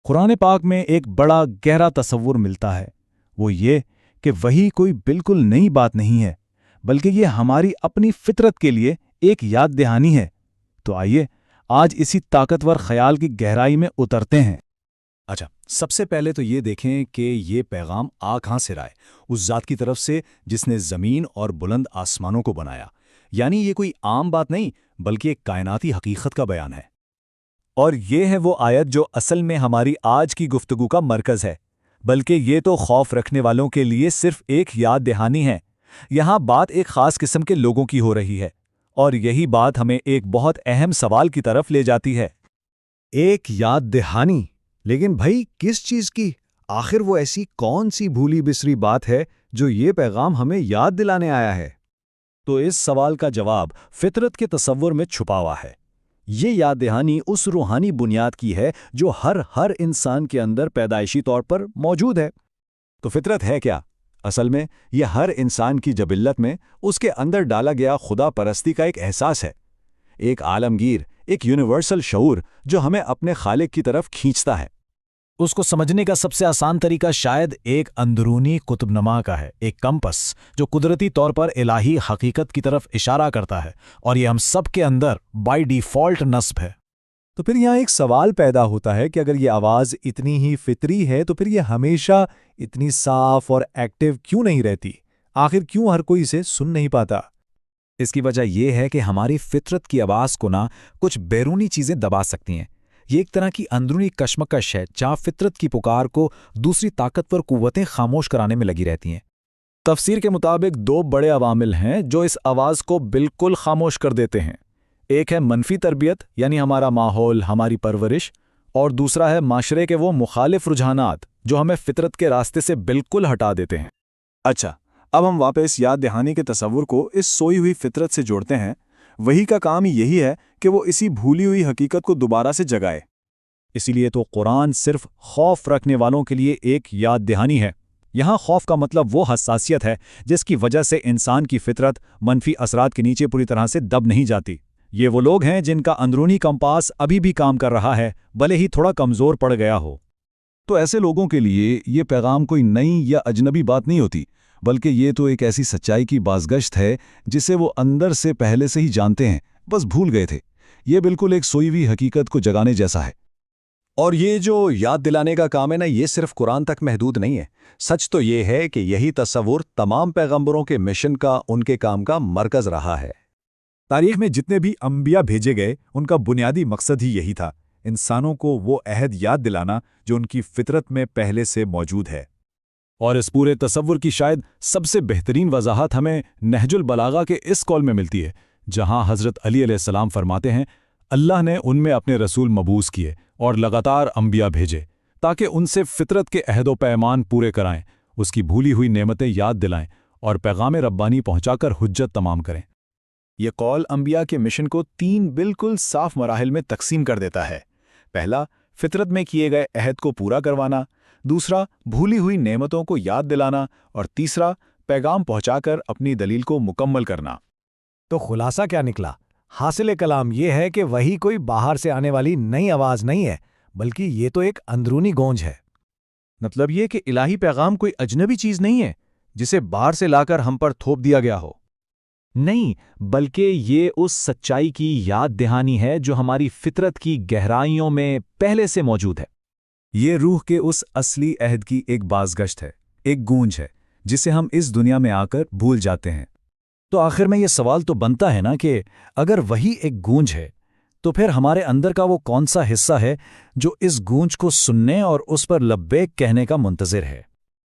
قرآن پاک میں ایک بڑا گہرا تصور ملتا ہے، وہ یہ کہ وحی کوئی بالکل نئی بات نہیں ہے، بلکہ یہ ہماری اپنی فطرت کے لیے ایک یاد دہانی ہے۔ تو آئیے آج اسی طاقتور خیال کی گہرائی میں اترتے ہیں۔ اچھا، سب سے پہلے تو یہ دیکھیں کہ یہ پیغام کہاں سے رائے، اس ذات کی طرف سے جس نے زمین اور بلند آسمانوں کو بنایا۔ یعنی یہ کوئی عام بات نہیں، بلکہ ایک کائناتی حقیقت کا بیان ہے۔ اور یہ ہے وہ آیت جو اصل میں ہماری آج کی گفتگو کا مرکز ہے، بلکہ یہ تو خوف رکھنے والوں کے لیے صرف ایک یاد دہانی ہے۔ یہاں بات ایک خاص قسم کے لوگوں کی ہو رہی ہے، اور یہی بات ہمیں ایک بہت اہم سوال کی طرف لے جاتی ہے۔ ایک یاد دہانی؟ لیکن بھائی کس چیز کی؟ آخر وہ ایسی کون سی بھولی بسری بات ہے جو یہ پیغام ہمیں یاد دلانے آیا ہے؟ تو اس سوال کا جواب فطرت کے تصور میں چھپا ہوا ہے۔ یہ یاد دہانی اس روحانی بنیاد کی ہے جو ہر انسان کے اندر پیدائشی طور پر موجود ہے۔ تو فطرت ہے کیا؟ اصل میں یہ ہر انسان کی جبلت میں اس کے اندر ڈالا گیا خدا پرستی کا ایک احساس ہے، ایک عالمگیر، ایک یونیورسل شعور جو ہمیں اپنے خالق کی طرف کھینچتا ہے۔ اس کو سمجھنے کا سب سے آسان طریقہ شاید ایک اندرونی قطب نما کا ہے، ایک کمپس جو قدرتی طور پر الہی حقیقت کی طرف اشارہ کرتا ہے، اور یہ ہم سب کے اندر بائی ڈیفالٹ نصب ہے۔ تو پھر یہاں ایک سوال پیدا ہوتا ہے کہ اگر یہ آواز اتنی ہی فطری ہے تو پھر یہ ہمیشہ اتنی صاف اور ایکٹیو کیوں نہیں رہتی؟ آخر کیوں ہر کوئی اسے سن نہیں پاتا؟ اس کی وجہ یہ ہے کہ ہماری فطرت کی آواز کو کچھ بیرونی چیزیں دبا سکتی ہیں۔ یہ ایک طرح کی اندرونی کشمکش ہے جہاں فطرت کی پکار کو دوسری طاقتور قوتیں خاموش کرانے میں لگی رہتی ہیں۔ تفسیر کے مطابق دو بڑے عوامل ہیں جو اس آواز کو بالکل خاموش کر دیتے ہیں۔ ایک ہے منفی تربیت، یعنی ہمارا ماحول، ہماری پرورش، اور دوسرا ہے معاشرے کے وہ مخالف رجحانات جو ہمیں فطرت کے راستے سے بالکل ہٹا دیتے ہیں۔ اچھا، اب ہم واپس یاد دہانی کے تصور کو اس سوئی ہوئی فطرت سے جوڑتے ہیں۔ وحی کا کام یہی ہے کہ وہ اسی بھولی ہوئی حقیقت کو دوبارہ سے جگائے۔ اسی لیے تو قرآن صرف خوف رکھنے والوں کے لیے ایک یاد دہانی ہے۔ یہاں خوف کا مطلب وہ حساسیت ہے جس کی وجہ سے انسان کی فطرت منفی اثرات کے نیچے پوری طرح سے دب نہیں جاتی۔ یہ وہ لوگ ہیں جن کا اندرونی کمپاس ابھی بھی کام کر رہا ہے، بھلے ہی تھوڑا کمزور پڑ گیا ہو۔ تو ایسے لوگوں کے لیے یہ پیغام کوئی نئی یا اجنبی بات نہیں ہوتی، بلکہ یہ تو ایک ایسی سچائی کی بازگشت ہے جسے وہ اندر سے پہلے سے ہی جانتے ہیں، بس بھول گئے تھے۔ یہ بالکل ایک سوئی ہوئی حقیقت کو جگانے جیسا ہے۔ اور یہ جو یاد دلانے کا کام ہے یہ صرف قرآن تک محدود نہیں ہے۔ سچ تو یہ ہے کہ یہی تصور تمام پیغمبروں کے مشن کا، ان کے کام کا مرکز رہا ہے۔ تاریخ میں جتنے بھی انبیاء بھیجے گئے ان کا بنیادی مقصد ہی یہی تھا، انسانوں کو وہ عہد یاد دلانا جو ان کی فطرت میں پہلے سے موجود ہے۔ اور اس پورے تصور کی شاید سب سے بہترین وضاحت ہمیں نہج البلاغہ کے اس قول میں ملتی ہے، جہاں حضرت علی علیہ السلام فرماتے ہیں، اللہ نے ان میں اپنے رسول مبعوث کیے اور لگاتار انبیاء بھیجے تاکہ ان سے فطرت کے عہد و پیمان پورے کرائیں، اس کی بھولی ہوئی نعمتیں یاد دلائیں اور پیغام ربانی پہنچا کر حجت تمام کریں۔ یہ قول انبیاء کے مشن کو 3 بالکل صاف مراحل میں تقسیم کر دیتا ہے۔ پہلا، فطرت میں کیے گئے عہد کو پورا کروانا، دوسرا، بھولی ہوئی نعمتوں کو یاد دلانا، اور تیسرا، پیغام پہنچا کر اپنی دلیل کو مکمل کرنا۔ تو خلاصہ کیا نکلا؟ حاصل کلام یہ ہے کہ وہی کوئی باہر سے آنے والی نئی آواز نہیں ہے، بلکہ یہ تو ایک اندرونی گونج ہے۔ مطلب یہ کہ الہی پیغام کوئی اجنبی چیز نہیں ہے جسے باہر سے لا کر ہم پر تھوپ دیا گیا ہو۔ نہیں، بلکہ یہ اس سچائی کی یاد دہانی ہے جو ہماری فطرت کی گہرائیوں میں پہلے سے موجود ہے۔ یہ روح کے اس اصلی عہد کی ایک بازگشت ہے، ایک گونج ہے جسے ہم اس دنیا میں آ کر بھول جاتے ہیں۔ تو آخر میں یہ سوال تو بنتا ہے کہ اگر وہی ایک گونج ہے تو پھر ہمارے اندر کا وہ کون سا حصہ ہے جو اس گونج کو سننے اور اس پر لبیک کہنے کا منتظر ہے؟